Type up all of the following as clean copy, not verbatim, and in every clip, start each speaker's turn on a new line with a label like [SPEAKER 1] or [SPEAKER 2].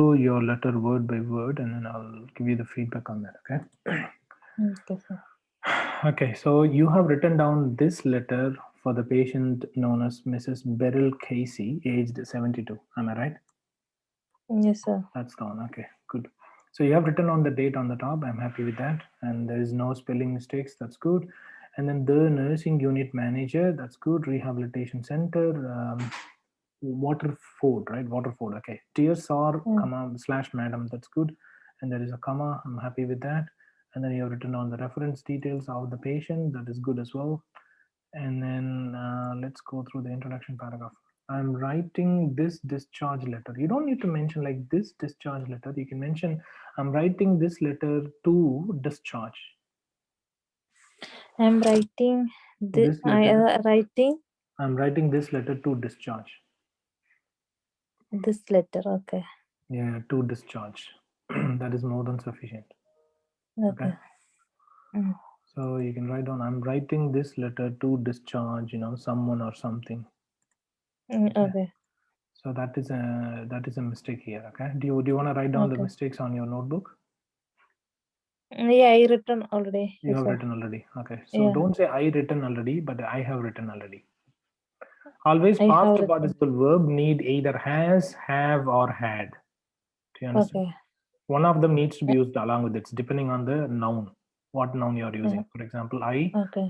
[SPEAKER 1] your letter word by word, and then I'll give you the feedback on that. Okay.
[SPEAKER 2] Okay, sir.
[SPEAKER 1] Okay, so you have written down this letter for the patient known as Mrs. Beryl Casey, aged 72. Am I right?
[SPEAKER 2] Yes, sir.
[SPEAKER 1] That's gone. Okay, good. So you have written on the date on the top. I'm happy with that. And there is no spelling mistakes. That's good. And then the nursing unit manager. That's good. Rehabilitation center. Waterford, right? Waterford. Okay. Dear sir,
[SPEAKER 2] Mm.
[SPEAKER 1] comma slash madam. That's good. And there is a comma. I'm happy with that. And then you have written on the reference details of the patient. That is good as well. And then let's go through the introduction paragraph. I'm writing this discharge letter. You don't need to mention like this discharge letter. You can mention I'm writing this letter to discharge.
[SPEAKER 2] I'm writing the
[SPEAKER 1] This letter. I'm writing this letter to discharge.
[SPEAKER 2] this letter. Okay.
[SPEAKER 1] Yeah, to discharge. That is more than sufficient. Okay.
[SPEAKER 2] Okay. Mm.
[SPEAKER 1] So you can write down I'm writing this letter to discharge, someone or something.
[SPEAKER 2] Okay.
[SPEAKER 1] So that is a mistake here. Okay. Do you want to write down the
[SPEAKER 2] Okay.
[SPEAKER 1] mistakes on your notebook?
[SPEAKER 2] Yeah, I written already.
[SPEAKER 1] You
[SPEAKER 2] Yes,
[SPEAKER 1] have
[SPEAKER 2] sir.
[SPEAKER 1] written already. Okay. So
[SPEAKER 2] Yeah,
[SPEAKER 1] don't say I written already, but I have written already. Always
[SPEAKER 2] I
[SPEAKER 1] past
[SPEAKER 2] have written.
[SPEAKER 1] participle verb need either has, have, or had. Do you understand?
[SPEAKER 2] Okay.
[SPEAKER 1] One of them needs to be used along with it, depending on the noun, what noun you are using.
[SPEAKER 2] Mm.
[SPEAKER 1] For example, I
[SPEAKER 2] Okay.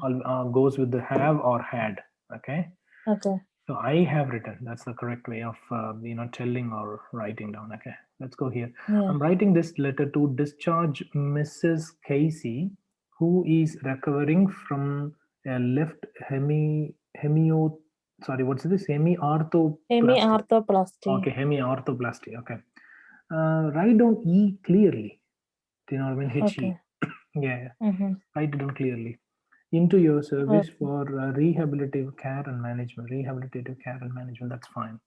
[SPEAKER 1] goes with the have or had. Okay.
[SPEAKER 2] Okay.
[SPEAKER 1] So I have written. That's the correct way of telling or writing down. Okay, let's go here.
[SPEAKER 2] Yeah.
[SPEAKER 1] I'm writing this letter to discharge Mrs. Casey, who is recovering from a left hemio. Sorry, what's this? Hemiarthroplasty.
[SPEAKER 2] Hemiarthroplasty.
[SPEAKER 1] Okay, hemiarthroplasty. Okay, write down E clearly. Do you know what I mean?
[SPEAKER 2] Okay.
[SPEAKER 1] He. Yeah, yeah.
[SPEAKER 2] Mm-hmm.
[SPEAKER 1] Write it down clearly. Into your service
[SPEAKER 2] Okay.
[SPEAKER 1] for rehabilitative care and management. Rehabilitative care and management. That's fine.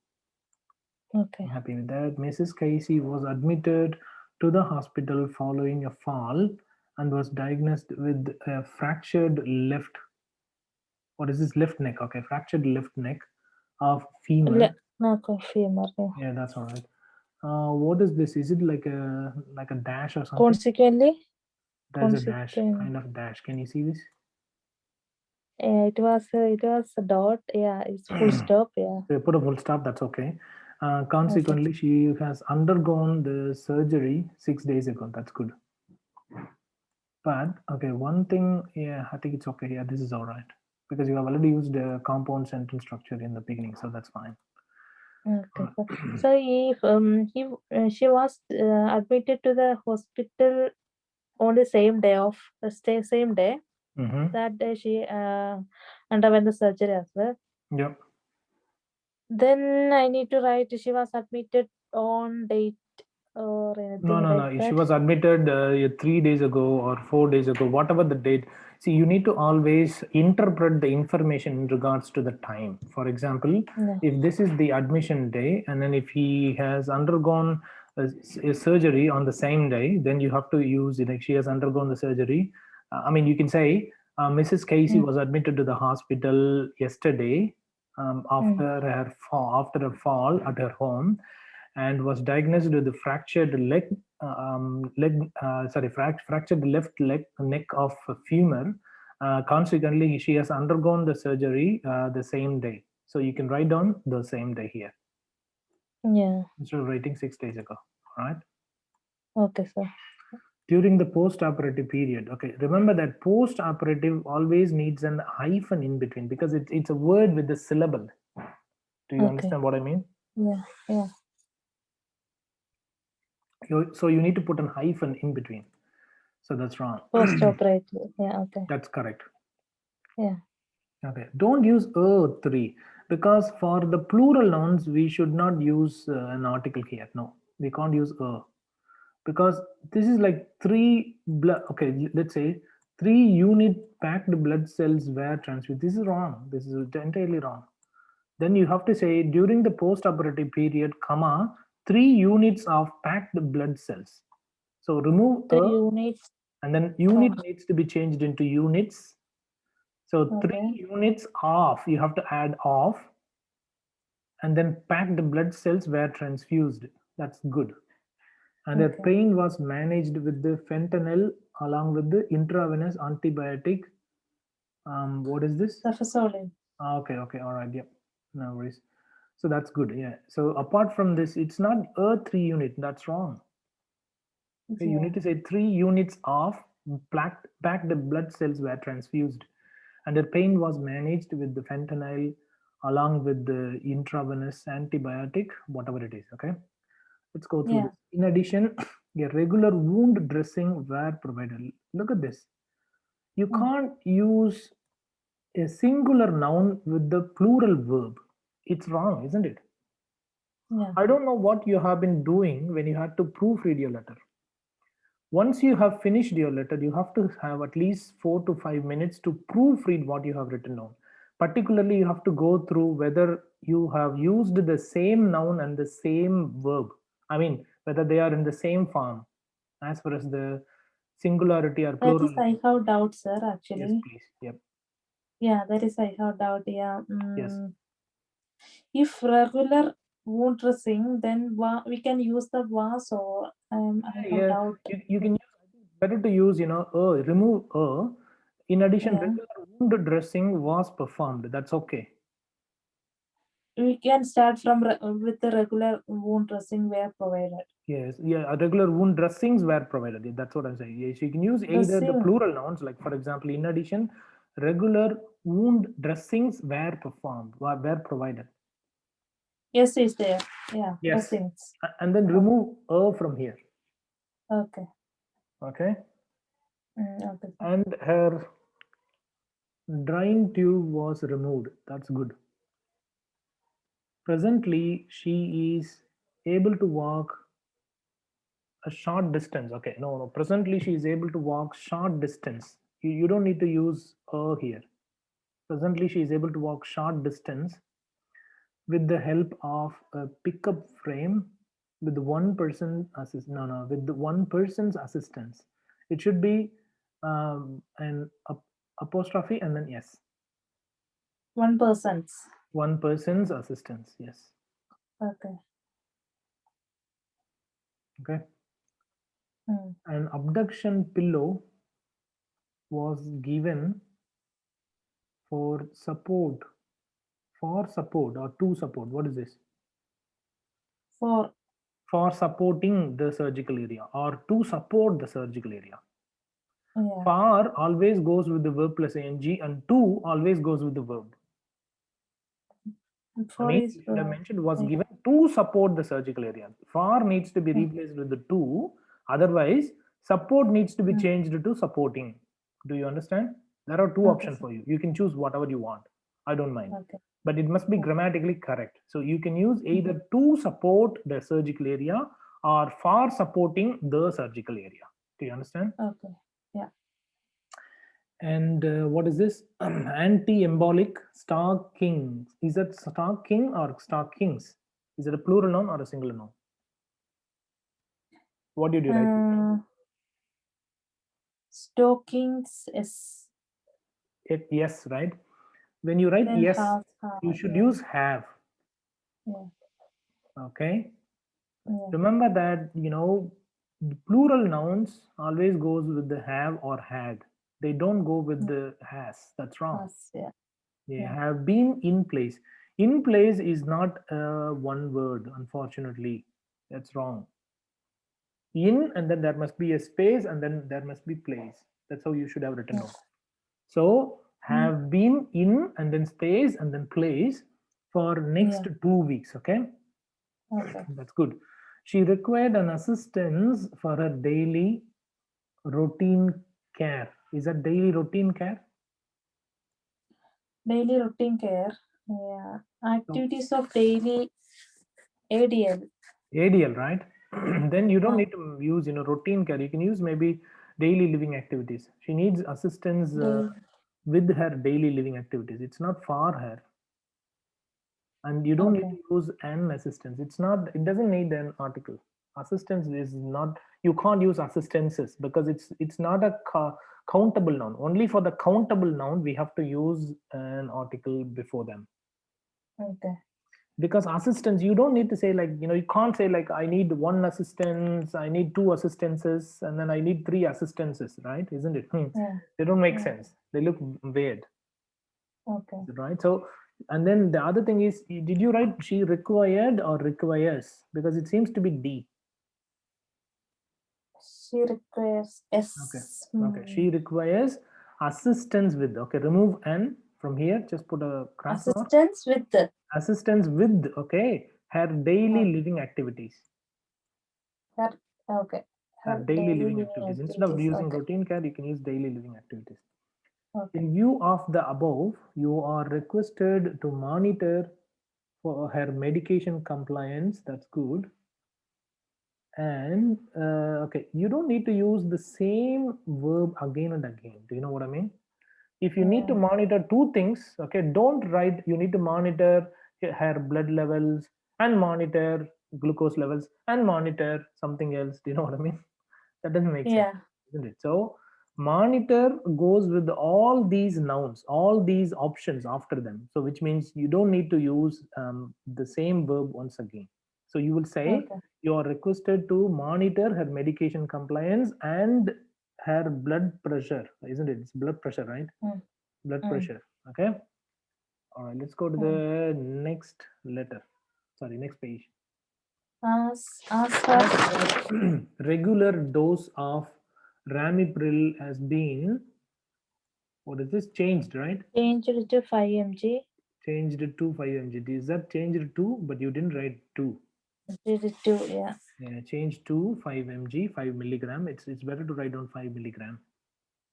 [SPEAKER 1] I'm
[SPEAKER 2] Okay.
[SPEAKER 1] happy with that. Mrs. Casey was admitted to the hospital following a fall and was diagnosed with a fractured left. What is this? Left neck. Okay, fractured left neck of femur.
[SPEAKER 2] Okay. Femur. Yeah.
[SPEAKER 1] Yeah, that's all right. What is this? Is it like a dash or something?
[SPEAKER 2] Consequently.
[SPEAKER 1] There's a dash,
[SPEAKER 2] Consequent.
[SPEAKER 1] kind of dash. Can you see this?
[SPEAKER 2] It was a dot. Yeah. It's full stop. Yeah.
[SPEAKER 1] So put a full stop. That's okay.
[SPEAKER 2] Okay.
[SPEAKER 1] Consequently, she has undergone the surgery 6 days ago. That's good. But okay, one thing, yeah, I think it's okay. Yeah, this is all right because you have already used a compound sentence structure in the beginning, so that's fine.
[SPEAKER 2] Okay. So if she was admitted to the hospital on the same day of the same day.
[SPEAKER 1] Mm-hmm.
[SPEAKER 2] That day she underwent the surgery as well.
[SPEAKER 1] Yep.
[SPEAKER 2] Then I need to write she was admitted on date or
[SPEAKER 1] No,
[SPEAKER 2] anything
[SPEAKER 1] no,
[SPEAKER 2] like
[SPEAKER 1] no. She
[SPEAKER 2] that.
[SPEAKER 1] was admitted 3 days ago or 4 days ago, whatever the date. See, you need to always interpret the information in regards to the time. For example,
[SPEAKER 2] Yeah.
[SPEAKER 1] if this is the admission day, and then if he has undergone a surgery on the same day, then you have to use it like she has undergone the surgery. I mean, you can say Mrs. Casey
[SPEAKER 2] Mm.
[SPEAKER 1] was admitted to the hospital yesterday
[SPEAKER 2] Mm.
[SPEAKER 1] after a fall at her home and was diagnosed with a fractured fractured left leg neck of femur. Consequently, she has undergone the surgery the same day. So you can write down the same day here
[SPEAKER 2] Yeah.
[SPEAKER 1] instead of writing 6 days ago. All right.
[SPEAKER 2] Okay, sir.
[SPEAKER 1] During the post-operative period. Okay, remember that post-operative always needs an hyphen in between because it's a word with a syllable. Do you
[SPEAKER 2] Okay.
[SPEAKER 1] understand what I mean?
[SPEAKER 2] Yeah. Yeah.
[SPEAKER 1] So you need to put an hyphen in between. So that's wrong.
[SPEAKER 2] Post operative. Yeah. Okay.
[SPEAKER 1] That's correct.
[SPEAKER 2] Yeah.
[SPEAKER 1] Okay. Don't use three because for the plural nouns we should not use an article here. No, we can't use because this is like three blood. Okay, let's say 3 unit packed blood cells were transfused. This is wrong. This is entirely wrong. Then you have to say during the post-operative period, comma 3 units of packed blood cells. So remove
[SPEAKER 2] 3 units.
[SPEAKER 1] and then unit
[SPEAKER 2] Oh,
[SPEAKER 1] needs to be changed into units. So
[SPEAKER 2] okay.
[SPEAKER 1] 3 units of, you have to add and then packed blood cells were transfused. That's good. And her
[SPEAKER 2] Okay.
[SPEAKER 1] pain was managed with the fentanyl along with the intravenous antibiotic. What is this?
[SPEAKER 2] Suffosolin.
[SPEAKER 1] Okay, okay, all right, yep, no worries. So that's good, yeah. So apart from this, it's not a 3 unit. That's wrong. Okay, you
[SPEAKER 2] Yeah.
[SPEAKER 1] need to say 3 units of packed blood cells were transfused, and the pain was managed with the fentanyl along with the intravenous antibiotic, whatever it is. Okay, let's go through
[SPEAKER 2] Yeah.
[SPEAKER 1] this. In addition, a regular wound dressing were provided. Look at this. You
[SPEAKER 2] Mm.
[SPEAKER 1] can't use a singular noun with the plural verb. It's wrong, isn't it?
[SPEAKER 2] Yeah.
[SPEAKER 1] I don't know what you have been doing when you had to proofread your letter. Once you have finished your letter, you have to have at least 4 to 5 minutes to proofread what you have written down. Particularly, you have to go through whether you have used the same noun and the same verb. I mean, whether they are in the same form as far as the singularity or
[SPEAKER 2] That is,
[SPEAKER 1] plurality.
[SPEAKER 2] I have doubt, sir,
[SPEAKER 1] Yes,
[SPEAKER 2] actually.
[SPEAKER 1] please. Yep.
[SPEAKER 2] Yeah, that is, I have doubt. Yeah.
[SPEAKER 1] Yes.
[SPEAKER 2] If regular wound dressing, then we can use the was, or I
[SPEAKER 1] Yeah,
[SPEAKER 2] have
[SPEAKER 1] yeah.
[SPEAKER 2] doubt.
[SPEAKER 1] You can use, I think it's better to use, remove a. In addition,
[SPEAKER 2] Yeah.
[SPEAKER 1] regular wound dressing was performed. That's okay.
[SPEAKER 2] We can start from with the regular wound dressing were provided.
[SPEAKER 1] Yes, yeah, regular wound dressings were provided. Yeah, that's what I'm saying. Yes, you can use either the
[SPEAKER 2] Dressing.
[SPEAKER 1] plural nouns, like for example, in addition, regular wound dressings were performed, were provided.
[SPEAKER 2] Yes, is there. Yeah,
[SPEAKER 1] Yes,
[SPEAKER 2] dressings.
[SPEAKER 1] and then
[SPEAKER 2] Okay.
[SPEAKER 1] remove a from here.
[SPEAKER 2] Okay.
[SPEAKER 1] Okay,
[SPEAKER 2] Okay, sir.
[SPEAKER 1] and her drain tube was removed. That's good. Presently, she is able to walk a short distance. Okay, no, no. Presently, she is able to walk short distance. You don't need to use a here. Presently, she is able to walk short distance with the help of a pickup frame with one person assist. No, no, with the one person's assistance. It should be an apostrophe and then yes,
[SPEAKER 2] One person's.
[SPEAKER 1] one person's assistance. Yes.
[SPEAKER 2] Okay.
[SPEAKER 1] Okay.
[SPEAKER 2] Mm.
[SPEAKER 1] An abduction pillow was given for support, for support or to support. What is this?
[SPEAKER 2] For
[SPEAKER 1] For supporting the surgical area or to support the surgical area.
[SPEAKER 2] yeah.
[SPEAKER 1] For always goes with the verb plus ing, and to always goes with the verb. I
[SPEAKER 2] For
[SPEAKER 1] mean,
[SPEAKER 2] is
[SPEAKER 1] you should have mentioned was
[SPEAKER 2] yeah.
[SPEAKER 1] given to support the surgical area. For needs to be
[SPEAKER 2] Mm.
[SPEAKER 1] replaced with the to. Otherwise, support needs to be
[SPEAKER 2] Mm.
[SPEAKER 1] changed to supporting. Do you understand? There are two
[SPEAKER 2] Okay,
[SPEAKER 1] options
[SPEAKER 2] sir.
[SPEAKER 1] for you. You can choose whatever you want. I don't mind.
[SPEAKER 2] Okay.
[SPEAKER 1] But it must be
[SPEAKER 2] Okay.
[SPEAKER 1] grammatically correct. So you can use
[SPEAKER 2] Mm.
[SPEAKER 1] either to support the surgical area or for supporting the surgical area. Do you understand?
[SPEAKER 2] Okay. Yeah.
[SPEAKER 1] And what is this? Anti-embolic stockings. Is that stocking or stockings? Is it a plural noun or a singular noun? What did you write here?
[SPEAKER 2] Uh, Stockings is
[SPEAKER 1] Yes, right? When you write
[SPEAKER 2] then
[SPEAKER 1] yes,
[SPEAKER 2] half.
[SPEAKER 1] you should
[SPEAKER 2] Yeah.
[SPEAKER 1] use have.
[SPEAKER 2] Yeah.
[SPEAKER 1] Okay.
[SPEAKER 2] Yeah.
[SPEAKER 1] Remember that, the plural nouns always goes with the have or had. They don't go with
[SPEAKER 2] Mm.
[SPEAKER 1] the has. That's wrong.
[SPEAKER 2] Has. Yeah.
[SPEAKER 1] They
[SPEAKER 2] Yeah.
[SPEAKER 1] have been in place. In place is not one word, unfortunately. That's wrong. In, and then there must be a space, and then there must be place. That's how you should have written
[SPEAKER 2] Yeah.
[SPEAKER 1] down. So
[SPEAKER 2] Mm.
[SPEAKER 1] have been in, and then space, and then place for next
[SPEAKER 2] Yeah.
[SPEAKER 1] 2 weeks. Okay,
[SPEAKER 2] Okay.
[SPEAKER 1] that's good. She required an assistance for her daily routine care. Is that daily routine care?
[SPEAKER 2] Daily routine care. Yeah.
[SPEAKER 1] So
[SPEAKER 2] Activities of daily ADL.
[SPEAKER 1] ADL, right? Then you don't
[SPEAKER 2] Uh,
[SPEAKER 1] need to use routine care. You can use maybe daily living activities. She needs assistance
[SPEAKER 2] daily.
[SPEAKER 1] with her daily living activities. It's not for her, and you don't need
[SPEAKER 2] Okay.
[SPEAKER 1] to use an assistance. It doesn't need an article. Assistance is not, you can't use assistances because it's not a countable noun. Only for the countable noun we have to use an article before them.
[SPEAKER 2] Okay.
[SPEAKER 1] Because assistance, you don't need to say like, you can't say like I need one assistance, I need two assistances, and then I need three assistances, right? Isn't it?
[SPEAKER 2] Yeah.
[SPEAKER 1] They don't make
[SPEAKER 2] Yeah.
[SPEAKER 1] sense, they look weird,
[SPEAKER 2] Okay.
[SPEAKER 1] right? So, and then the other thing is, did you write she required or requires? Because it seems to be D.
[SPEAKER 2] She requires
[SPEAKER 1] Okay.
[SPEAKER 2] S.
[SPEAKER 1] Okay. She requires assistance with. Okay. Remove N from here. Just put a cross mark.
[SPEAKER 2] Assistance with the
[SPEAKER 1] Assistance with. Okay. Her daily
[SPEAKER 2] uh,
[SPEAKER 1] living activities.
[SPEAKER 2] her. Okay.
[SPEAKER 1] Her
[SPEAKER 2] Her
[SPEAKER 1] daily
[SPEAKER 2] daily
[SPEAKER 1] living
[SPEAKER 2] living
[SPEAKER 1] activities. Instead of
[SPEAKER 2] activities.
[SPEAKER 1] using
[SPEAKER 2] Okay.
[SPEAKER 1] routine care, you can use daily living activities.
[SPEAKER 2] Okay.
[SPEAKER 1] In view of the above, you are requested to monitor for her medication compliance. That's good. And okay, you don't need to use the same verb again and again. Do you know what I mean? If you need to
[SPEAKER 2] Yeah.
[SPEAKER 1] monitor two things, okay, don't write you need to monitor her blood levels and monitor glucose levels and monitor something else. Do you know what I mean? That doesn't make sense,
[SPEAKER 2] Yeah.
[SPEAKER 1] isn't it? So monitor goes with all these nouns, all these options after them, so which means you don't need to use the same verb once again. So you will say
[SPEAKER 2] Okay.
[SPEAKER 1] you are requested to monitor her medication compliance and her blood pressure, isn't it? It's blood pressure, right?
[SPEAKER 2] Mm.
[SPEAKER 1] Blood
[SPEAKER 2] Mm.
[SPEAKER 1] pressure. Okay. All right, let's go to
[SPEAKER 2] Mm.
[SPEAKER 1] the next letter. Sorry, next page.
[SPEAKER 2] As
[SPEAKER 1] As
[SPEAKER 2] her
[SPEAKER 1] her regular dose of ramipril has been, what is this? Changed, right?
[SPEAKER 2] changed to 5 mg.
[SPEAKER 1] Changed to 5 mg. Is that changed to? But you didn't write 2.
[SPEAKER 2] Did it to yeah.
[SPEAKER 1] Yeah, changed to 5 mg, 5 milligram. It's better to write down 5 milligram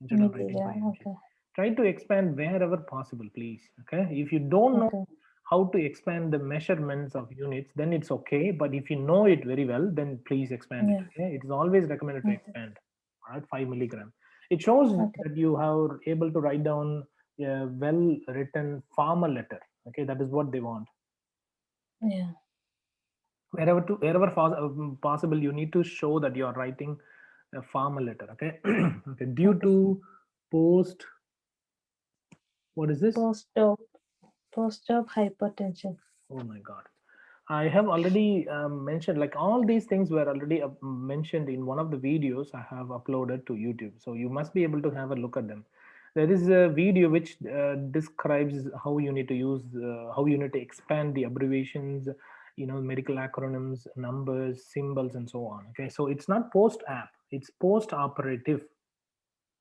[SPEAKER 1] instead of writing
[SPEAKER 2] Milligram.
[SPEAKER 1] 5 mg.
[SPEAKER 2] Okay.
[SPEAKER 1] Try to expand wherever possible, please. Okay. If you don't know
[SPEAKER 2] Okay.
[SPEAKER 1] how to expand the measurements of units, then it's okay. But if you know it very well, then please expand it.
[SPEAKER 2] Yeah.
[SPEAKER 1] Okay. It is always recommended to
[SPEAKER 2] Okay.
[SPEAKER 1] expand. All right, 5 milligram. It shows
[SPEAKER 2] Okay.
[SPEAKER 1] that you are able to write down a well written formal letter. Okay. That is what they want.
[SPEAKER 2] Yeah.
[SPEAKER 1] Wherever possible, you need to show that you are writing a formal letter. Okay. Okay. Due
[SPEAKER 2] Okay.
[SPEAKER 1] to post, what is this?
[SPEAKER 2] Post-op. Post-op hypertension.
[SPEAKER 1] Oh my God. I have already mentioned, like all these things were already mentioned in one of the videos I have uploaded to YouTube. So you must be able to have a look at them. There is a video which describes how you need to use, how you need to expand the abbreviations, medical acronyms, numbers, symbols, and so on. Okay, so it's not post app, it's post operative.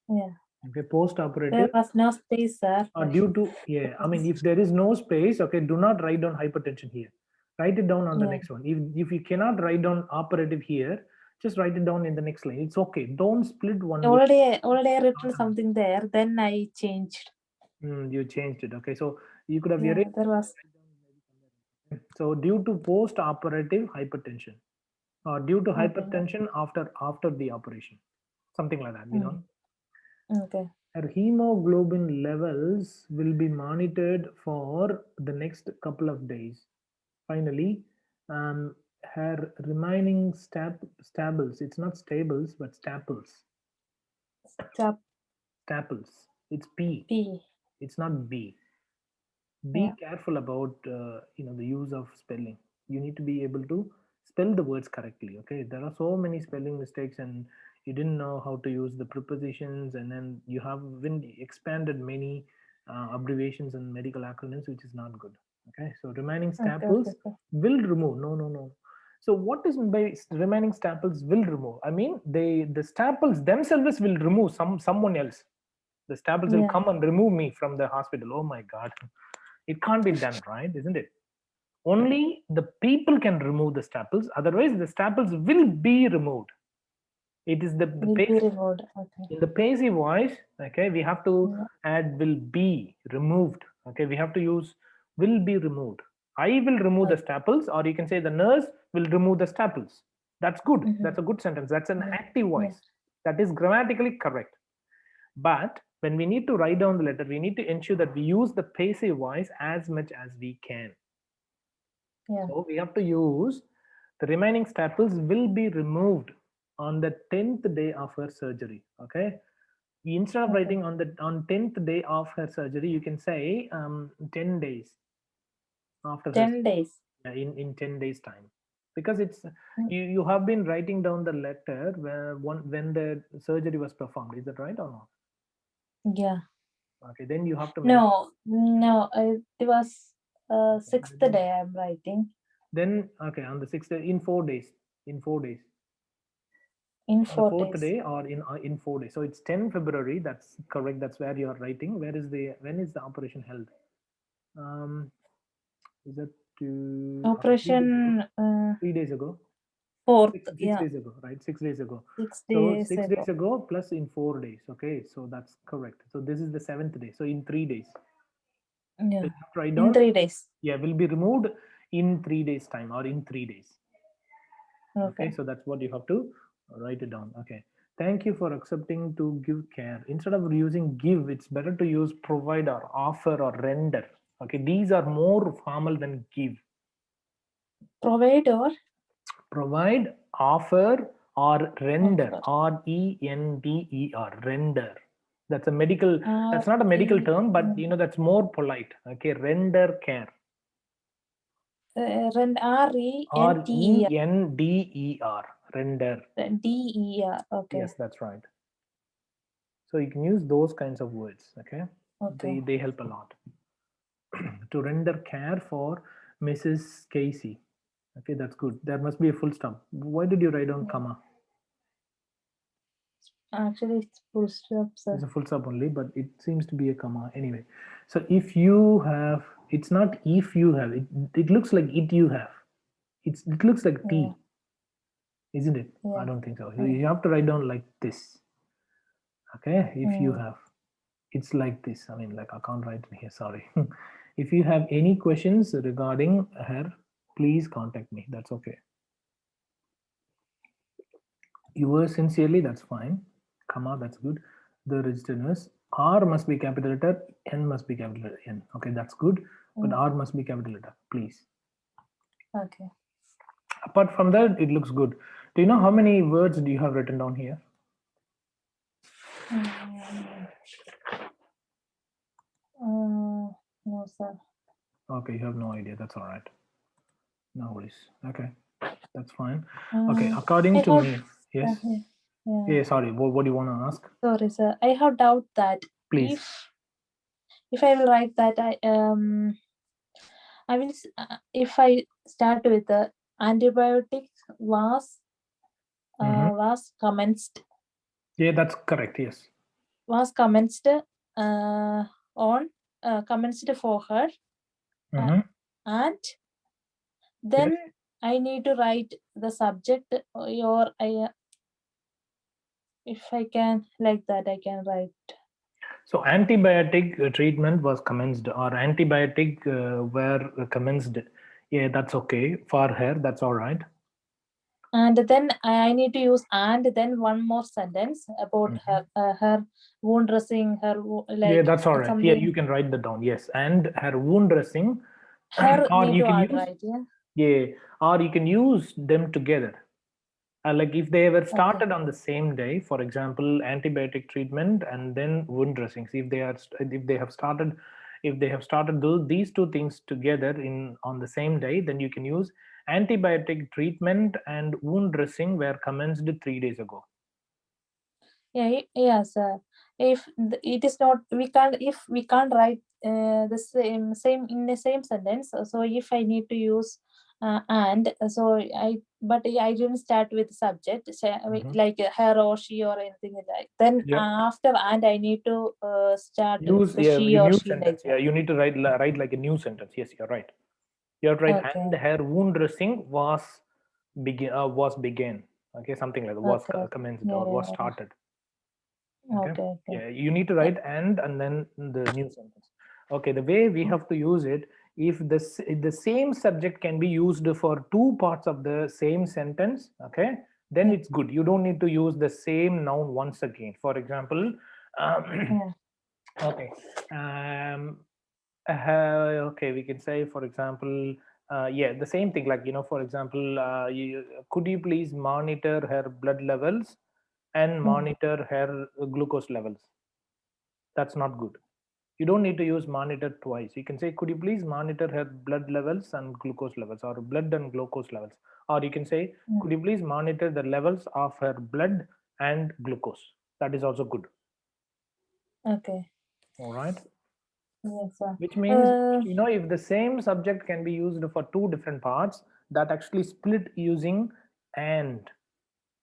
[SPEAKER 2] Yeah.
[SPEAKER 1] Okay, post
[SPEAKER 2] There
[SPEAKER 1] operative.
[SPEAKER 2] was no space there.
[SPEAKER 1] Due to, yeah, I mean, if there is no space, okay, do not write down hypertension here, write it down on the
[SPEAKER 2] Yeah.
[SPEAKER 1] next one. If you cannot write down operative here, just write it down in the next line. It's okay, don't split one word.
[SPEAKER 2] Already I written something there. Then I changed.
[SPEAKER 1] You changed it. Okay, so you could have
[SPEAKER 2] Yeah.
[SPEAKER 1] erased
[SPEAKER 2] There
[SPEAKER 1] it and
[SPEAKER 2] was.
[SPEAKER 1] write down maybe somewhere. So due to post operative hypertension, or due to
[SPEAKER 2] Okay.
[SPEAKER 1] hypertension after the operation, something like that.
[SPEAKER 2] Mm. Okay.
[SPEAKER 1] Her hemoglobin levels will be monitored for the next couple of days. Finally, her remaining stables, it's not stables, but staples.
[SPEAKER 2] Stop.
[SPEAKER 1] Staples. It's P,
[SPEAKER 2] P.
[SPEAKER 1] it's not B. Be
[SPEAKER 2] Yeah.
[SPEAKER 1] careful about the use of spelling. You need to be able to spell the words correctly. Okay, there are so many spelling mistakes, and you didn't know how to use the prepositions, and then you have been expanded many abbreviations and medical acronyms, which is not good. Okay, so remaining
[SPEAKER 2] Okay. Okay.
[SPEAKER 1] staples
[SPEAKER 2] Okay.
[SPEAKER 1] will remove. No, no, no. So what is by remaining staples will remove? I mean, the staples themselves will remove someone else. The staples will
[SPEAKER 2] Yeah.
[SPEAKER 1] come and remove me from the hospital. Oh my God, it can't be done, right? Isn't it? Only the people can remove the staples. Otherwise, the staples will be removed. It is the
[SPEAKER 2] Will be
[SPEAKER 1] passive.
[SPEAKER 2] removed. Okay.
[SPEAKER 1] In the passive voice, okay, we have to
[SPEAKER 2] Yeah.
[SPEAKER 1] add will be removed. Okay, we have to use will be removed. I will remove the
[SPEAKER 2] Okay.
[SPEAKER 1] staples, or you can say the nurse will remove the staples. That's good.
[SPEAKER 2] Mm-hmm.
[SPEAKER 1] That's a good sentence. That's an
[SPEAKER 2] Yeah.
[SPEAKER 1] active
[SPEAKER 2] Yeah.
[SPEAKER 1] voice. That is grammatically correct. But when we need to write down the letter, we need to ensure that we use the passive voice as much as we can.
[SPEAKER 2] Yeah.
[SPEAKER 1] So we have to use the remaining staples will be removed on the 10th day of her surgery. Okay. Instead of
[SPEAKER 2] Okay.
[SPEAKER 1] writing on 10th day of her surgery, you can say 10 days after her
[SPEAKER 2] 10 days.
[SPEAKER 1] in 10 days time, because it's
[SPEAKER 2] Mm,
[SPEAKER 1] you have been writing down the letter when the surgery was performed. Is that right or not?
[SPEAKER 2] yeah.
[SPEAKER 1] Okay, then you have to mention.
[SPEAKER 2] No, no, it was sixth day I'm writing.
[SPEAKER 1] Then okay, on the 6th day, in 4 days, in 4 days,
[SPEAKER 2] In
[SPEAKER 1] on the
[SPEAKER 2] four
[SPEAKER 1] fourth
[SPEAKER 2] days.
[SPEAKER 1] day or in 4 days. So it's 10 February. That's correct. That's where you are writing. Where is the when is the operation held? Um, is that to okay, 3 days ago?
[SPEAKER 2] Operation
[SPEAKER 1] 3 days ago.
[SPEAKER 2] fourth,
[SPEAKER 1] Six
[SPEAKER 2] yeah,
[SPEAKER 1] days ago, right? 6 days ago. So6
[SPEAKER 2] days
[SPEAKER 1] 6 days
[SPEAKER 2] ago.
[SPEAKER 1] ago plus in 4 days. Okay, so that's correct. So this is the seventh day. So in 3 days. So
[SPEAKER 2] Yeah,
[SPEAKER 1] you have to write
[SPEAKER 2] in
[SPEAKER 1] down,
[SPEAKER 2] 3 days.
[SPEAKER 1] yeah, will be removed in 3 days time or in 3 days. Okay,
[SPEAKER 2] Okay.
[SPEAKER 1] so that's what you have to write it down. Okay, thank you for accepting to give care. Instead of using give, it's better to use provide or offer or render. Okay, these are more formal than give.
[SPEAKER 2] Provider
[SPEAKER 1] Provide, offer, or render.
[SPEAKER 2] offer.
[SPEAKER 1] Render. Render. That's a medical.
[SPEAKER 2] R
[SPEAKER 1] That's not a medical
[SPEAKER 2] E
[SPEAKER 1] term, but
[SPEAKER 2] N
[SPEAKER 1] that's more polite. Okay, render care.
[SPEAKER 2] Render.
[SPEAKER 1] Render. Render.
[SPEAKER 2] DER.
[SPEAKER 1] Yes,
[SPEAKER 2] Okay.
[SPEAKER 1] that's right. So you can use those kinds of words. Okay,
[SPEAKER 2] Okay.
[SPEAKER 1] they help a lot. To render care for Mrs. Casey. Okay, that's good. There must be a full stop. Why did you write down
[SPEAKER 2] Yeah.
[SPEAKER 1] comma?
[SPEAKER 2] Actually, it's full stop,
[SPEAKER 1] It's
[SPEAKER 2] sir.
[SPEAKER 1] a full stop only, but it seems to be a comma anyway. So if you have, it's not if you have. It looks like it you have. It looks like
[SPEAKER 2] Yeah.
[SPEAKER 1] T, isn't it? I
[SPEAKER 2] Yeah.
[SPEAKER 1] don't think so.
[SPEAKER 2] Yeah.
[SPEAKER 1] You have to write down like this. Okay, if you
[SPEAKER 2] Mm.
[SPEAKER 1] have, it's like this. I mean, like I can't write it here. Sorry. If you have any questions regarding her, please contact me. That's okay. Yours sincerely, that's fine. Comma, that's good. The registered nurse. R must be capital letter, N must be capital letter N. Okay, that's good. But
[SPEAKER 2] Mm.
[SPEAKER 1] R must be capital letter, please.
[SPEAKER 2] Okay.
[SPEAKER 1] Apart from that, it looks good. Do you know how many words do you have written down here?
[SPEAKER 2] Mm. No, sir.
[SPEAKER 1] Okay, you have no idea. That's all right. No worries. Okay, that's fine. Okay,
[SPEAKER 2] Um,
[SPEAKER 1] according
[SPEAKER 2] I
[SPEAKER 1] to
[SPEAKER 2] have.
[SPEAKER 1] me, yes.
[SPEAKER 2] Yeah. Yeah.
[SPEAKER 1] Yeah, sorry. What do you want to ask?
[SPEAKER 2] Sorry, sir. I have doubt that
[SPEAKER 1] Please.
[SPEAKER 2] if I will write that I will if I start with the antibiotic
[SPEAKER 1] Mm-hmm.
[SPEAKER 2] was commenced
[SPEAKER 1] Yeah, that's correct. Yes.
[SPEAKER 2] was commenced on commenced for her uh,
[SPEAKER 1] Mm-hmm.
[SPEAKER 2] and
[SPEAKER 1] Yes.
[SPEAKER 2] then I need to write the subject or I if I can like that I can write.
[SPEAKER 1] So antibiotic treatment was commenced, or antibiotic were commenced. Yeah, that's okay for her. That's all right.
[SPEAKER 2] And then I need to use and then one more sentence about
[SPEAKER 1] Mhm.
[SPEAKER 2] her wound dressing,
[SPEAKER 1] Yeah,
[SPEAKER 2] like
[SPEAKER 1] that's all right. Yeah, you
[SPEAKER 2] something.
[SPEAKER 1] can write that down. Yes, and her wound dressing,
[SPEAKER 2] Her
[SPEAKER 1] or
[SPEAKER 2] need
[SPEAKER 1] you
[SPEAKER 2] to
[SPEAKER 1] can
[SPEAKER 2] add,
[SPEAKER 1] use,
[SPEAKER 2] right? Yeah.
[SPEAKER 1] yeah, or you can use them together. Like if they were
[SPEAKER 2] Okay.
[SPEAKER 1] started on the same day, for example, antibiotic treatment and then wound dressings. If they have started these two things together in on the same day, then you can use antibiotic treatment and wound dressing were commenced 3 days ago.
[SPEAKER 2] Yeah. Yes. If it is not, we can't. If we can't write the same in the same sentence. So if I need to use and so I didn't start with subject
[SPEAKER 1] Mhm.
[SPEAKER 2] like her or she or anything like that. Then
[SPEAKER 1] Yeah.
[SPEAKER 2] after and I need to start
[SPEAKER 1] Use,
[SPEAKER 2] the
[SPEAKER 1] yeah,
[SPEAKER 2] she
[SPEAKER 1] a
[SPEAKER 2] or
[SPEAKER 1] new
[SPEAKER 2] she like
[SPEAKER 1] sentence. Yeah,
[SPEAKER 2] that.
[SPEAKER 1] you need to write like a new sentence. Yes, you're right. You're right.
[SPEAKER 2] Okay.
[SPEAKER 1] And her wound dressing was began. Okay, something like that. Was
[SPEAKER 2] Okay.
[SPEAKER 1] commenced
[SPEAKER 2] Yeah.
[SPEAKER 1] or was
[SPEAKER 2] Yeah.
[SPEAKER 1] started.
[SPEAKER 2] Yeah.
[SPEAKER 1] Okay,
[SPEAKER 2] Okay. Okay.
[SPEAKER 1] yeah, you need to
[SPEAKER 2] Yeah.
[SPEAKER 1] write and then the new sentence. Okay, the way we have to use it, if the same subject can be used for two parts of the same sentence, okay, then
[SPEAKER 2] Yeah.
[SPEAKER 1] it's good. You don't need to use the same noun once again. For example,
[SPEAKER 2] Yeah.
[SPEAKER 1] okay, okay, we can say, for example, yeah, the same thing, like, for example, could you please monitor her blood levels and
[SPEAKER 2] Mm.
[SPEAKER 1] monitor her glucose levels? That's not good. You don't need to use monitor twice. You can say, could you please monitor her blood levels and glucose levels, or blood and glucose levels? Or you can say, could you please monitor the levels of her blood and glucose? That is also good.
[SPEAKER 2] Okay.
[SPEAKER 1] All right.
[SPEAKER 2] Yes, sir.
[SPEAKER 1] Which means, if the same subject can be used for two different parts, that actually split using and,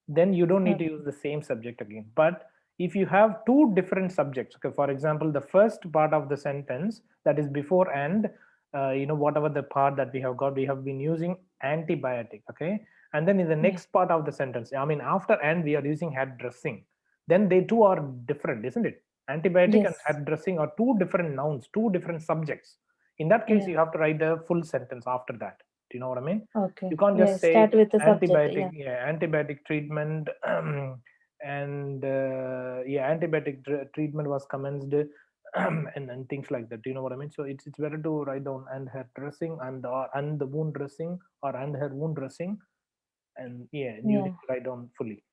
[SPEAKER 1] then you don't need to use the same subject again. But if you have two different subjects, okay, for example, the first part of the sentence, that is before and, whatever the part that we have got, we have been using antibiotic, okay, and then in the
[SPEAKER 2] Yeah.
[SPEAKER 1] next part of the sentence, I mean, after and we are using head dressing, then they two are different, isn't it? Antibiotic and
[SPEAKER 2] Yes.
[SPEAKER 1] head dressing are two different nouns, two different subjects. In that case,
[SPEAKER 2] Yeah.
[SPEAKER 1] you have to write the full sentence after that. Do you know what I mean?
[SPEAKER 2] Okay.
[SPEAKER 1] You can't
[SPEAKER 2] Yeah.
[SPEAKER 1] just say
[SPEAKER 2] Start with the subject.
[SPEAKER 1] antibiotic,
[SPEAKER 2] Yeah.
[SPEAKER 1] yeah, antibiotic treatment, and yeah, antibiotic treatment was commenced, and things like that. Do you know what I mean? So it's better to write down and her dressing and the wound dressing, or and her wound dressing, and yeah, you need
[SPEAKER 2] Yeah.
[SPEAKER 1] to write down fully.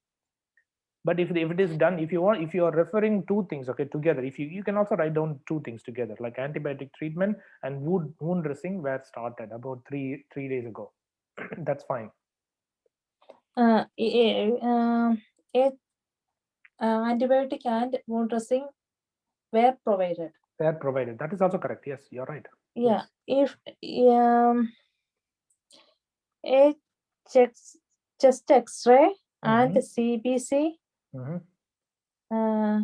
[SPEAKER 1] But if it is done, if you want, if you are referring two things, okay, together, if you can also write down two things together, like antibiotic treatment and wound dressing were started about three days ago. That's fine.
[SPEAKER 2] Uh, eh, um, a antibiotic and wound dressing were provided.
[SPEAKER 1] They are provided. That is also correct. Yes, you're right.
[SPEAKER 2] Yeah.
[SPEAKER 1] Yes.
[SPEAKER 2] If a chest chest X-ray and
[SPEAKER 1] Mm-hmm.
[SPEAKER 2] CBC,
[SPEAKER 1] Mm-hmm.
[SPEAKER 2] uh,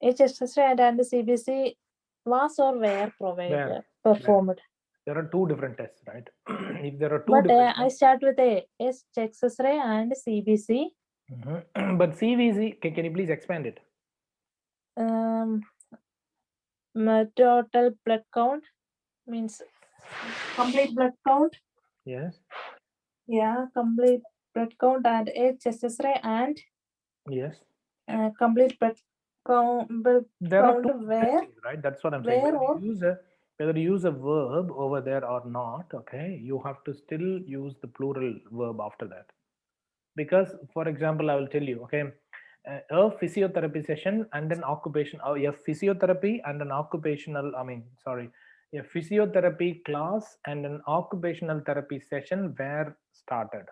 [SPEAKER 2] a chest X-ray and CBC was or were provided
[SPEAKER 1] Where
[SPEAKER 2] performed.
[SPEAKER 1] there are two different tests, right? If there are two
[SPEAKER 2] But
[SPEAKER 1] different
[SPEAKER 2] I
[SPEAKER 1] ones.
[SPEAKER 2] start with a chest X-ray and CBC.
[SPEAKER 1] Mm-hmm. But CVC, can you please expand it?
[SPEAKER 2] Um, total blood count means complete blood count.
[SPEAKER 1] Yes.
[SPEAKER 2] Yeah, complete blood count and a chest X-ray and
[SPEAKER 1] Yes.
[SPEAKER 2] complete blood
[SPEAKER 1] There are
[SPEAKER 2] count
[SPEAKER 1] two different
[SPEAKER 2] where
[SPEAKER 1] things, right? That's what I'm saying.
[SPEAKER 2] where or
[SPEAKER 1] Whether you use a verb over there or not, okay, you have to still use the plural verb after that. Because, for example, I will tell you, okay, a physiotherapy session and an occupation, a physiotherapy and an occupational, I mean, sorry, a physiotherapy class and an occupational therapy session were started.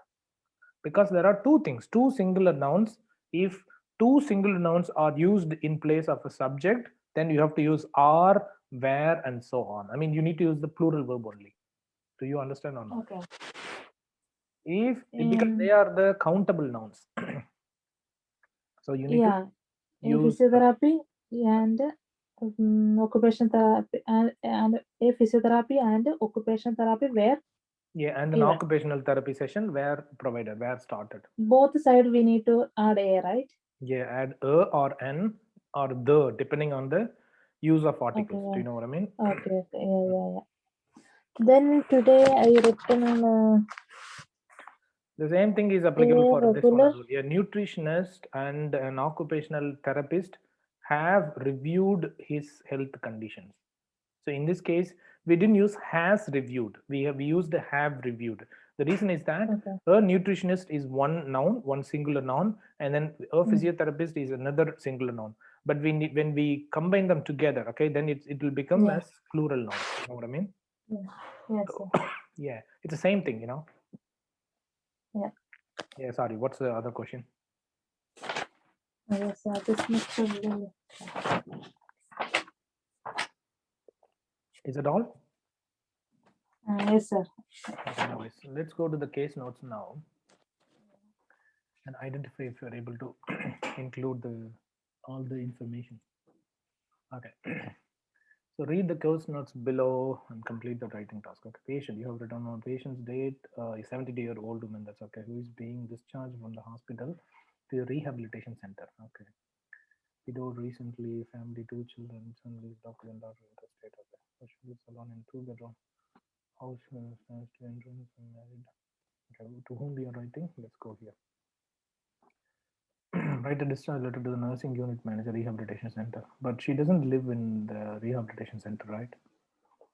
[SPEAKER 1] Because there are two things, two singular nouns. If two singular nouns are used in place of a subject, then you have to use are, where, and so on. I mean, you need to use the plural verb only. Do you understand or not?
[SPEAKER 2] okay.
[SPEAKER 1] If because they
[SPEAKER 2] Um,
[SPEAKER 1] are the countable nouns, so you need to
[SPEAKER 2] yeah, a
[SPEAKER 1] use
[SPEAKER 2] physiotherapy and occupation therapy and a physiotherapy and occupation therapy where
[SPEAKER 1] yeah, and an
[SPEAKER 2] given.
[SPEAKER 1] occupational therapy session were provided, were started.
[SPEAKER 2] Both side we need to add a, right?
[SPEAKER 1] Yeah, add a or an or the depending on the use of
[SPEAKER 2] Okay,
[SPEAKER 1] articles. Do
[SPEAKER 2] yeah.
[SPEAKER 1] you know what I mean?
[SPEAKER 2] Okay, okay, yeah, yeah, yeah. Then today I written
[SPEAKER 1] The same thing is
[SPEAKER 2] a
[SPEAKER 1] applicable for this one
[SPEAKER 2] regular.
[SPEAKER 1] as well. A nutritionist and an occupational therapist have reviewed his health conditions. So in this case, we didn't use has reviewed. We used have reviewed. The reason is that
[SPEAKER 2] Okay.
[SPEAKER 1] a nutritionist is one noun, one singular noun, and then a physiotherapist is another singular noun. But when we combine them together, okay, then it will become
[SPEAKER 2] Yeah.
[SPEAKER 1] as plural noun. You know what I mean?
[SPEAKER 2] Yeah. Yes,
[SPEAKER 1] So
[SPEAKER 2] sir.
[SPEAKER 1] yeah, it's the same thing, you know.
[SPEAKER 2] Yeah.
[SPEAKER 1] Yeah, sorry. What's the other question?
[SPEAKER 2] Yes, sir. This must be.
[SPEAKER 1] Is it all?
[SPEAKER 2] Yes, sir.
[SPEAKER 1] Okay, anyways, let's go to the case notes now and identify if you're able to include the all the information. Okay. So read the course notes below and complete the writing task. Okay. Patient, you have written on patient's date, a 70-year-old woman, that's okay, who is being discharged from the hospital to a rehabilitation center. Okay. Widowed recently, family, two children, son lives doctor and daughter in the state. Okay. So she lives alone in two-bedroom house, has two entrance and married. Okay. To whom we are writing? Let's go here. Write a discharge letter to the nursing unit manager, rehabilitation center. But she doesn't live in the rehabilitation center, right?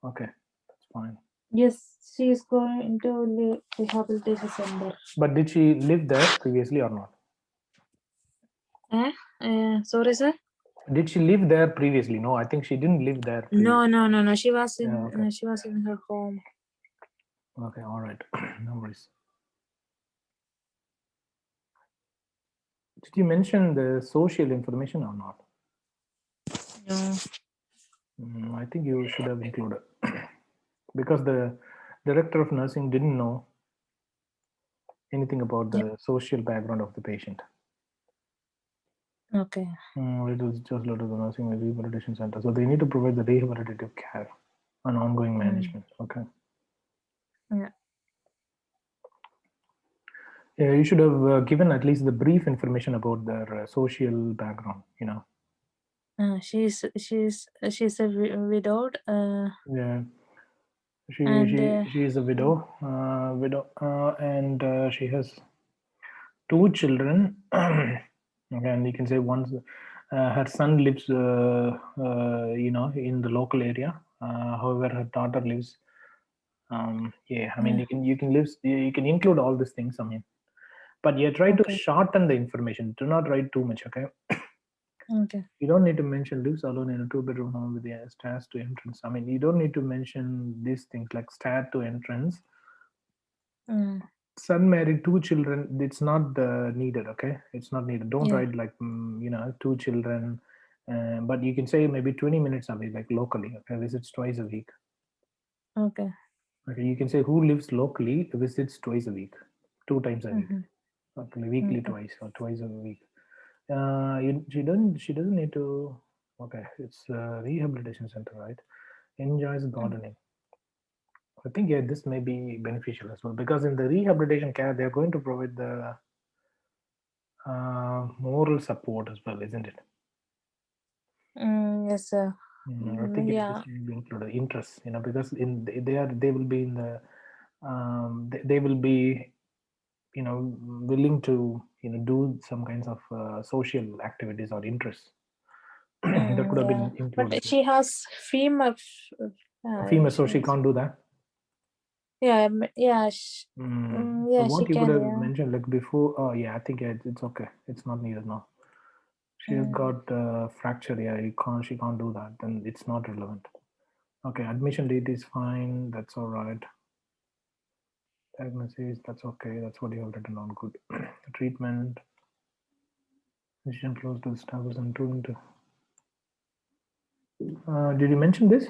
[SPEAKER 1] Okay, that's fine.
[SPEAKER 2] Yes, she is going to rehabilitation center.
[SPEAKER 1] But did she live there previously or not?
[SPEAKER 2] Sorry, sir.
[SPEAKER 1] Did she live there previously? No, I think she didn't live there
[SPEAKER 2] No,
[SPEAKER 1] previously.
[SPEAKER 2] no, no, no.
[SPEAKER 1] Yeah, okay.
[SPEAKER 2] She was in her home.
[SPEAKER 1] Okay, all right. No worries. Did you mention the social information or not?
[SPEAKER 2] No.
[SPEAKER 1] I think you should have included because the director of nursing didn't know anything about
[SPEAKER 2] Yeah.
[SPEAKER 1] the social background of the patient.
[SPEAKER 2] Okay.
[SPEAKER 1] It was just led to the nursing and rehabilitation center. So they need to provide the rehabilitative care and ongoing management. Okay.
[SPEAKER 2] Yeah.
[SPEAKER 1] Yeah, you should have given at least the brief information about their social background.
[SPEAKER 2] She's a widowed.
[SPEAKER 1] Yeah, she
[SPEAKER 2] And
[SPEAKER 1] she she is a and she has two children. And you can say once her son lives, in the local area. However, her daughter lives. Yeah, I mean,
[SPEAKER 2] yeah.
[SPEAKER 1] you can include all these things. I mean, but yeah, try to
[SPEAKER 2] Okay.
[SPEAKER 1] shorten the information. Do not write too much. Okay.
[SPEAKER 2] Okay.
[SPEAKER 1] You don't need to mention lives alone in a two-bedroom home with the stairs to entrance. I mean, you don't need to mention these things like stair to entrance.
[SPEAKER 2] Mm.
[SPEAKER 1] Son married two children. It's not needed. Okay, it's not needed. Don't
[SPEAKER 2] Yeah.
[SPEAKER 1] write like two children. But you can say maybe 20 minutes away, like locally. Okay, visits twice a week.
[SPEAKER 2] Okay.
[SPEAKER 1] Okay, you can say who lives locally visits twice a week, two times a week.
[SPEAKER 2] Mm-hmm.
[SPEAKER 1] Okay, weekly
[SPEAKER 2] Okay.
[SPEAKER 1] twice or twice a week. She doesn't need to. Okay, it's a rehabilitation center, right? Enjoys
[SPEAKER 2] Mm.
[SPEAKER 1] gardening. I think yeah, this may be beneficial as well because in the rehabilitation care they're going to provide the moral support as well, isn't it?
[SPEAKER 2] Yes, sir.
[SPEAKER 1] I think this
[SPEAKER 2] Yeah.
[SPEAKER 1] may be included interests, because they will be in the they will be willing to do some kinds of social activities or interests that could have
[SPEAKER 2] Yeah.
[SPEAKER 1] been included.
[SPEAKER 2] But she has female.
[SPEAKER 1] Female, so she
[SPEAKER 2] She,
[SPEAKER 1] can't do that.
[SPEAKER 2] yeah. Yeah.
[SPEAKER 1] So
[SPEAKER 2] Yeah. She
[SPEAKER 1] what you could
[SPEAKER 2] can.
[SPEAKER 1] have
[SPEAKER 2] Yeah.
[SPEAKER 1] mentioned like before, oh yeah, I think yeah, it's okay. It's not needed now. She has
[SPEAKER 2] Mm.
[SPEAKER 1] got fracture. Yeah, she can't do that. Then it's not relevant. Okay, admission date is fine. That's all right. Diagnosis, that's okay. That's what you have written on. Good. Treatment, decision close to establish and improvement. Did you mention this?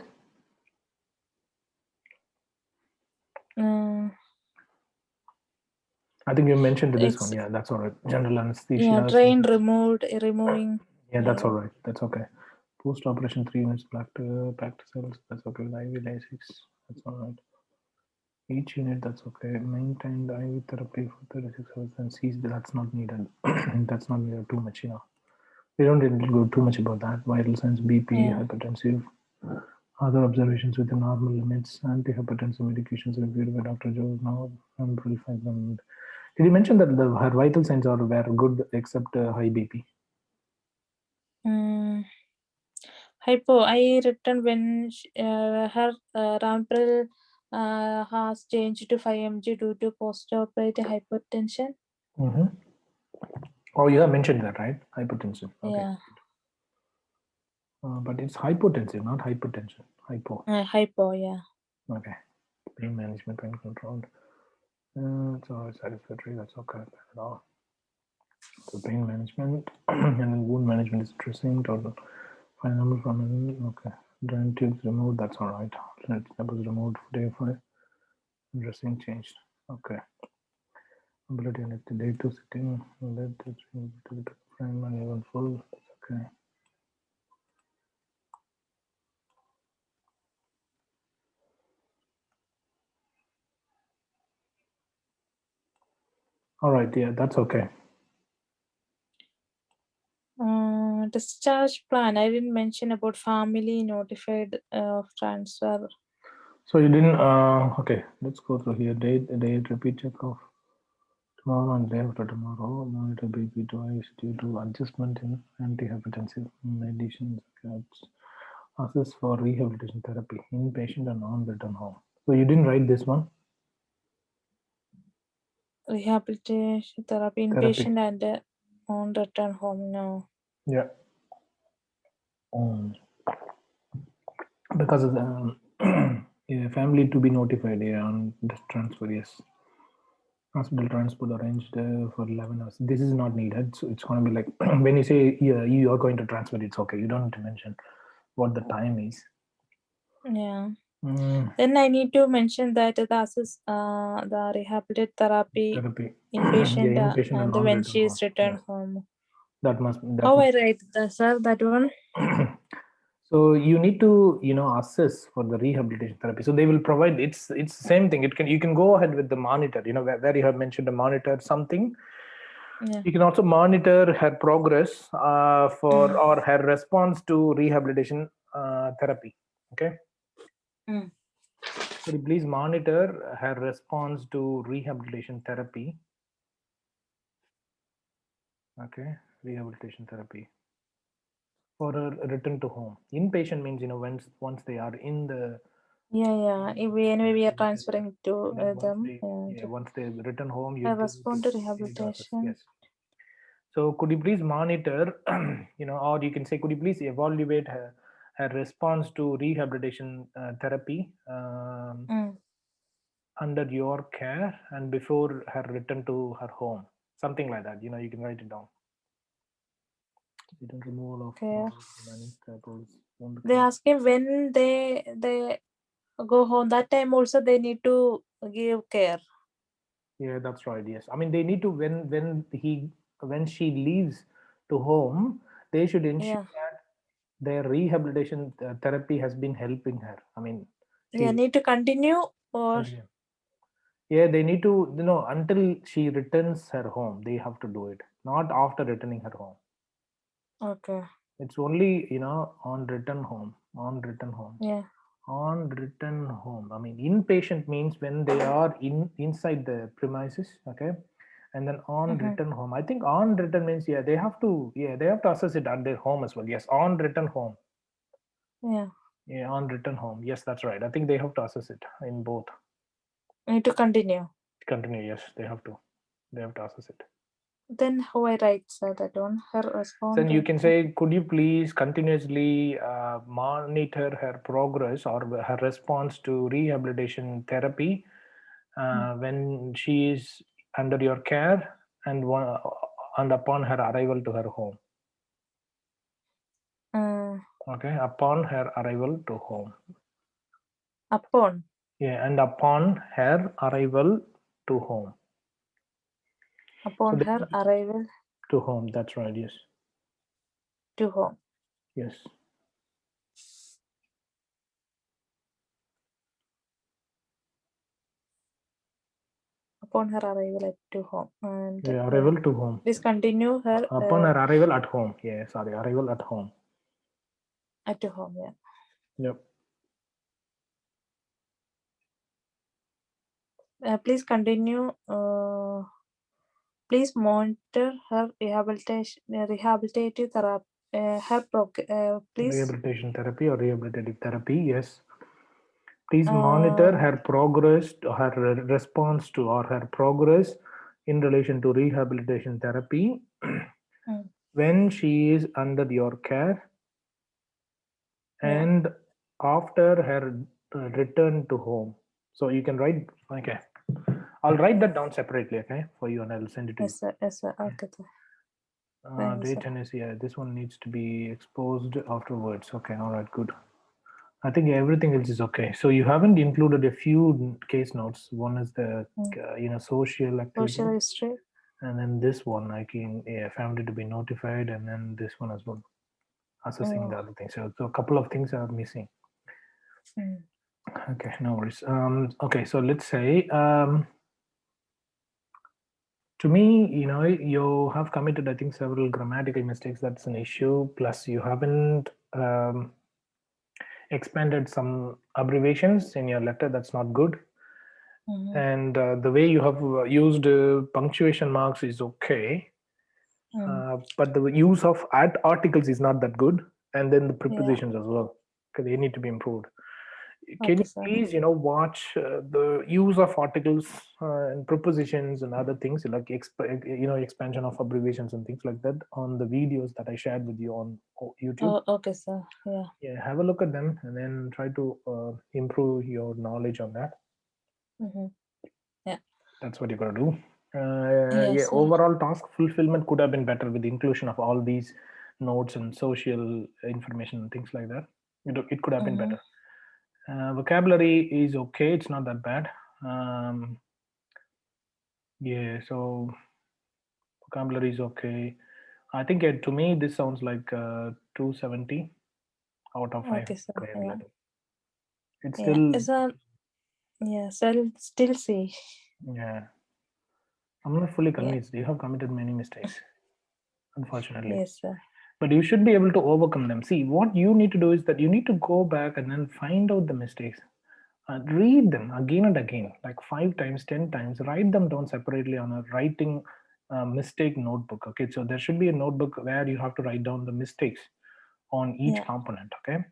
[SPEAKER 2] Uh,
[SPEAKER 1] I think you mentioned this one.
[SPEAKER 2] it's
[SPEAKER 1] Yeah, that's all right. General
[SPEAKER 2] yeah.
[SPEAKER 1] anesthesia.
[SPEAKER 2] Drain removed. Removing.
[SPEAKER 1] Yeah, that's all
[SPEAKER 2] Yeah.
[SPEAKER 1] right. That's okay. Post operation 3 minutes back to cells. That's okay. With IV Lasix. That's all right. Each unit. That's okay. Maintained IV therapy for 36 hours and ceased. That's not needed. That's not needed too much. We don't need to go too much about that. Vital signs: BP,
[SPEAKER 2] Yeah.
[SPEAKER 1] hypertensive. Other observations within normal limits. Antihypertensive medications reviewed by Dr. Joe. Now I'm pretty fine. Did you mention that her vital signs were good except high BP?
[SPEAKER 2] Mm. Hypo. I written when her Rampril has changed to 5 mg due to post-operative hypertension.
[SPEAKER 1] Mm-hmm. Oh, you have mentioned that, right? Hypertension. Okay.
[SPEAKER 2] Yeah.
[SPEAKER 1] But it's hypotensive, not hypertension. Hypo.
[SPEAKER 2] Hypo. Yeah.
[SPEAKER 1] Okay. Pain management, pain control. It's all satisfactory. That's okay. At all. So pain management and then wound management is dressing. Total. Fine number from okay. Drain tubes removed. That's all right. That was removed for day 5. Dressing changed. Okay. Ability and the day 2 sitting. Led to the frame and even full. That's okay. All right. Yeah, that's okay.
[SPEAKER 2] Discharge plan. I didn't mention about family notified of transfer.
[SPEAKER 1] So you didn't. Okay, let's go through here. Date, repeat check off. Tomorrow and day after tomorrow, monitor BP twice due to adjustment in antihypertensive medicines. Assess for rehabilitation therapy, inpatient and on-return home. So you didn't write this one?
[SPEAKER 2] Rehabilitation therapy
[SPEAKER 1] Therapy.
[SPEAKER 2] inpatient and on return home. No.
[SPEAKER 1] Yeah. Um, because of the yeah, family to be notified, yeah, on the transfer. Yes, hospital transport arranged for 11 hours. This is not needed, so it's going to be like when you say yeah, you are going to transfer, it's okay. You don't need to mention what the time is.
[SPEAKER 2] Yeah.
[SPEAKER 1] Mm,
[SPEAKER 2] Then I need to mention that the rehabilitative therapy
[SPEAKER 1] therapy, yeah,
[SPEAKER 2] inpatient
[SPEAKER 1] inpatient and
[SPEAKER 2] and when
[SPEAKER 1] non-return
[SPEAKER 2] she
[SPEAKER 1] home.
[SPEAKER 2] is returned
[SPEAKER 1] Yes,
[SPEAKER 2] home.
[SPEAKER 1] that must that.
[SPEAKER 2] How I write the sir that one?
[SPEAKER 1] So you need to assess for the rehabilitation therapy. So they will provide it's the same thing. It can you can go ahead with the monitor. Where you have mentioned the monitor something.
[SPEAKER 2] Yeah.
[SPEAKER 1] You can also monitor her progress for
[SPEAKER 2] Mm.
[SPEAKER 1] or her response to rehabilitation therapy. Okay.
[SPEAKER 2] Mm.
[SPEAKER 1] Could you please monitor her response to rehabilitation therapy? Okay, rehabilitation therapy for a return to home. Inpatient means once they are in the
[SPEAKER 2] Yeah, yeah. Anyway, we are
[SPEAKER 1] center,
[SPEAKER 2] transferring to
[SPEAKER 1] and then
[SPEAKER 2] them. And
[SPEAKER 1] once they return home,
[SPEAKER 2] I
[SPEAKER 1] you
[SPEAKER 2] respond to
[SPEAKER 1] need to assess.
[SPEAKER 2] rehabilitation.
[SPEAKER 1] Yes. So could you please monitor, or you can say, could you please evaluate her response to rehabilitation therapy
[SPEAKER 2] Mm.
[SPEAKER 1] under your care and before her return to her home, something like that. You can write it down. Return removal of
[SPEAKER 2] Care.
[SPEAKER 1] remaining staples. Wound
[SPEAKER 2] They
[SPEAKER 1] care.
[SPEAKER 2] ask him when they go home. That time also they need to give care.
[SPEAKER 1] Yeah, that's right. Yes, I mean they need to when she leaves to home, they should ensure
[SPEAKER 2] Yeah.
[SPEAKER 1] that their rehabilitation therapy has been helping her. I mean,
[SPEAKER 2] Yeah.
[SPEAKER 1] she
[SPEAKER 2] Need to continue or
[SPEAKER 1] continue. Yeah, they need to until she returns her home. They have to do it, not after returning her home.
[SPEAKER 2] okay.
[SPEAKER 1] It's only on return home, on return home.
[SPEAKER 2] Yeah.
[SPEAKER 1] On return home, I mean inpatient means when they are inside the premises. Okay, and then on
[SPEAKER 2] Mm-hmm.
[SPEAKER 1] return home, I think on return means they have to assess it at their home as well. Yes, on return home.
[SPEAKER 2] Yeah.
[SPEAKER 1] Yeah, on return home, yes, that's right. I think they have to assess it in both.
[SPEAKER 2] Need to continue.
[SPEAKER 1] Continue, yes, they have to assess it.
[SPEAKER 2] Then how I write sir that one? Her
[SPEAKER 1] Then
[SPEAKER 2] respond.
[SPEAKER 1] you can say, could you please continuously monitor her progress or her response to rehabilitation therapy when she is under your care and upon her arrival to her home.
[SPEAKER 2] Uh,
[SPEAKER 1] Okay, upon her arrival to home.
[SPEAKER 2] upon
[SPEAKER 1] Yeah, and upon her arrival to home. So
[SPEAKER 2] upon her arrival
[SPEAKER 1] to home. That's right. Yes.
[SPEAKER 2] to home.
[SPEAKER 1] Yes.
[SPEAKER 2] Upon her arrival to home and
[SPEAKER 1] Yeah, arrival to home.
[SPEAKER 2] please continue her
[SPEAKER 1] Upon her arrival at home. Yeah, sorry, arrival at home.
[SPEAKER 2] at home. Yeah.
[SPEAKER 1] Yep.
[SPEAKER 2] Please continue. Please monitor her rehabilitative therapy. Please.
[SPEAKER 1] Rehabilitation therapy or rehabilitative therapy. Yes. Please monitor
[SPEAKER 2] Uh,
[SPEAKER 1] her progress, her response to, or her progress in relation to rehabilitation therapy
[SPEAKER 2] mm,
[SPEAKER 1] when she is under your care
[SPEAKER 2] yeah.
[SPEAKER 1] and after her return to home. So you can write, okay. I'll write that down separately, okay, for you, and I'll send it to you.
[SPEAKER 2] Yes, sir. Yes, sir. Okay, sir. Thank you,
[SPEAKER 1] Day
[SPEAKER 2] sir.
[SPEAKER 1] 10 is, yeah, this one needs to be exposed afterwards. Okay, all right, good. I think everything else is okay. So you haven't included a few case notes. One is the social activity,
[SPEAKER 2] Social history.
[SPEAKER 1] and then this one I can family to be notified, and then this one as well, assessing
[SPEAKER 2] Oh.
[SPEAKER 1] the other things. So a couple of things are missing.
[SPEAKER 2] Mm.
[SPEAKER 1] Okay, no worries. Okay, so let's say to me, you have committed, I think, several grammatical mistakes. That's an issue. Plus, you haven't expanded some abbreviations in your letter. That's not good.
[SPEAKER 2] Mm-hmm.
[SPEAKER 1] And the way you have used punctuation marks is okay. But the use of articles is not that good. And then the
[SPEAKER 2] Yeah.
[SPEAKER 1] prepositions as well, because they need to be improved. can
[SPEAKER 2] Okay,
[SPEAKER 1] you
[SPEAKER 2] sir.
[SPEAKER 1] please watch the use of articles and prepositions and other things like expansion of abbreviations and things like that on the videos that I shared with you on YouTube.
[SPEAKER 2] Oh, okay, sir. Yeah.
[SPEAKER 1] Yeah, have a look at them and then try to improve your knowledge on that.
[SPEAKER 2] Mm-hmm. Yeah.
[SPEAKER 1] That's what you got to do. Yeah,
[SPEAKER 2] Yes, sir.
[SPEAKER 1] overall task fulfillment could have been better with the inclusion of all these notes and social information and things like that. It could have been
[SPEAKER 2] Mm-hmm.
[SPEAKER 1] better. Vocabulary is okay, it's not that bad. um, yeah, so vocabulary is okay. I think to me this sounds like 270 out of
[SPEAKER 2] Okay,
[SPEAKER 1] 500
[SPEAKER 2] sir. Yeah.
[SPEAKER 1] reliable. It's
[SPEAKER 2] Yeah.
[SPEAKER 1] still,
[SPEAKER 2] So, yes, I'll still see.
[SPEAKER 1] yeah, I'm not fully
[SPEAKER 2] Yeah.
[SPEAKER 1] convinced. You have committed many mistakes, unfortunately.
[SPEAKER 2] Yes, sir.
[SPEAKER 1] But you should be able to overcome them. See, what you need to do is that you need to go back and then find out the mistakes. Read them again and again, like 5 times, 10 times. Write them down separately on a writing mistake notebook. Okay, so there should be a notebook where you have to write down the mistakes on each
[SPEAKER 2] Yeah.
[SPEAKER 1] component. Okay,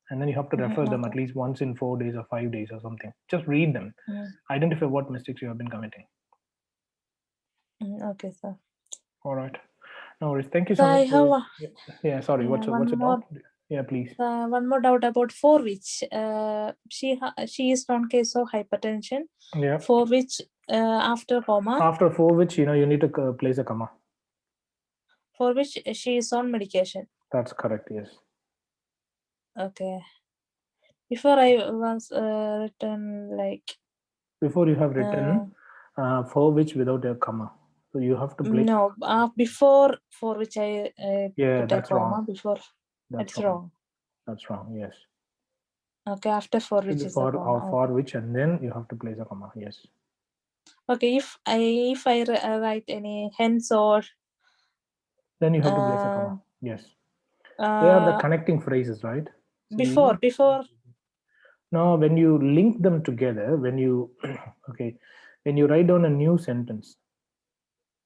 [SPEAKER 1] and then you have to refer
[SPEAKER 2] Mm-hmm.
[SPEAKER 1] them
[SPEAKER 2] Okay.
[SPEAKER 1] at least once in 4 days or 5 days or something. Just read them,
[SPEAKER 2] Mm-hmm.
[SPEAKER 1] identify what mistakes you have been committing.
[SPEAKER 2] Okay, sir.
[SPEAKER 1] All right, no worries. Thank you
[SPEAKER 2] So
[SPEAKER 1] so
[SPEAKER 2] I
[SPEAKER 1] much
[SPEAKER 2] have
[SPEAKER 1] for. Yeah, sorry.
[SPEAKER 2] yeah,
[SPEAKER 1] What's
[SPEAKER 2] one
[SPEAKER 1] it about?
[SPEAKER 2] more
[SPEAKER 1] Yeah, please.
[SPEAKER 2] one more doubt about for which she is on case of hypertension,
[SPEAKER 1] Yeah.
[SPEAKER 2] for which after coma,
[SPEAKER 1] After for which you need to place a comma.
[SPEAKER 2] for which she is on medication.
[SPEAKER 1] That's correct. Yes.
[SPEAKER 2] Okay. Before I was written like
[SPEAKER 1] Before you have
[SPEAKER 2] uh,
[SPEAKER 1] written for which without a comma. So you have to place.
[SPEAKER 2] no, before for which I
[SPEAKER 1] Yeah,
[SPEAKER 2] put a
[SPEAKER 1] that's wrong.
[SPEAKER 2] comma before.
[SPEAKER 1] That's
[SPEAKER 2] It's
[SPEAKER 1] wrong.
[SPEAKER 2] wrong.
[SPEAKER 1] That's wrong. Yes.
[SPEAKER 2] Okay, after for
[SPEAKER 1] Should
[SPEAKER 2] which
[SPEAKER 1] be
[SPEAKER 2] is a
[SPEAKER 1] for or
[SPEAKER 2] comma.
[SPEAKER 1] for
[SPEAKER 2] Okay.
[SPEAKER 1] which and then you have to place a comma. Yes.
[SPEAKER 2] Okay, if I write any hence or
[SPEAKER 1] Then you have to place a
[SPEAKER 2] uh,
[SPEAKER 1] comma. Yes. They are the
[SPEAKER 2] uh,
[SPEAKER 1] connecting phrases, right?
[SPEAKER 2] before
[SPEAKER 1] See.
[SPEAKER 2] before
[SPEAKER 1] Now, when you link them together, when you okay, when you write down a new sentence,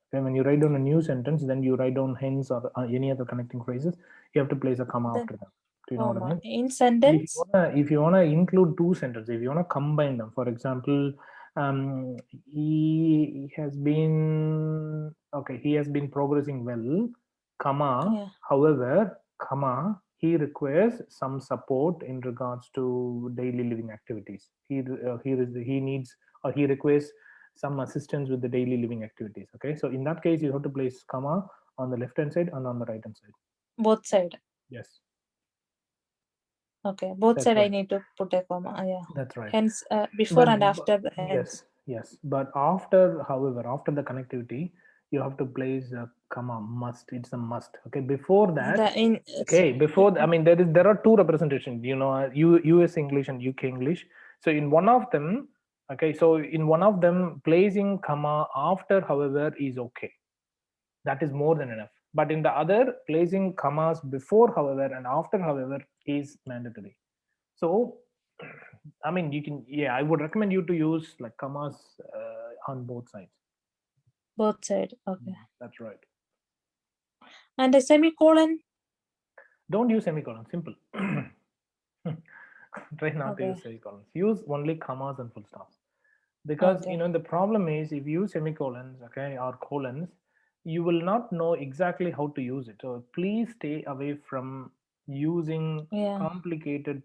[SPEAKER 1] okay, when you write down a new sentence, then you write down hence or any other connecting phrases. You have to place a comma
[SPEAKER 2] then
[SPEAKER 1] after them. Do you know what I
[SPEAKER 2] comma
[SPEAKER 1] mean?
[SPEAKER 2] in
[SPEAKER 1] If you
[SPEAKER 2] sentence.
[SPEAKER 1] wanna, if you wanna include two sentences, if you wanna combine them, for example, he has been okay. He has been progressing well, comma.
[SPEAKER 2] Yeah,
[SPEAKER 1] However, comma. He requires some support in regards to daily living activities. He needs or he requires some assistance with the daily living activities. Okay, so in that case, you have to place comma on the left hand side and on the right hand side.
[SPEAKER 2] both side.
[SPEAKER 1] Yes,
[SPEAKER 2] Okay, both
[SPEAKER 1] that's
[SPEAKER 2] side I
[SPEAKER 1] right.
[SPEAKER 2] need to put a comma. Yeah.
[SPEAKER 1] That's right.
[SPEAKER 2] Hence, before and
[SPEAKER 1] But
[SPEAKER 2] after the hence.
[SPEAKER 1] yes, yes. But after, however, after the connectivity, you have to place a comma. Must. It's a must. Okay. Before
[SPEAKER 2] The
[SPEAKER 1] that,
[SPEAKER 2] in
[SPEAKER 1] okay. Before, I mean, there are two representations. U.S. English and UK English. So in one of them, okay. So in one of them, placing comma after, however, is okay. That is more than enough. But in the other, placing commas before, however, and after, however, is mandatory. So, I mean, you can, yeah, I would recommend you to use like commas on both sides.
[SPEAKER 2] both side. Okay.
[SPEAKER 1] That's right.
[SPEAKER 2] And a semicolon.
[SPEAKER 1] Don't use semicolon. Simple. Try not to
[SPEAKER 2] Okay.
[SPEAKER 1] use semicolons. Use only commas and full stops. Because
[SPEAKER 2] Okay.
[SPEAKER 1] the problem is if you use semicolons, okay, or colons, you will not know exactly how to use it. So please stay away from using
[SPEAKER 2] Yeah.
[SPEAKER 1] complicated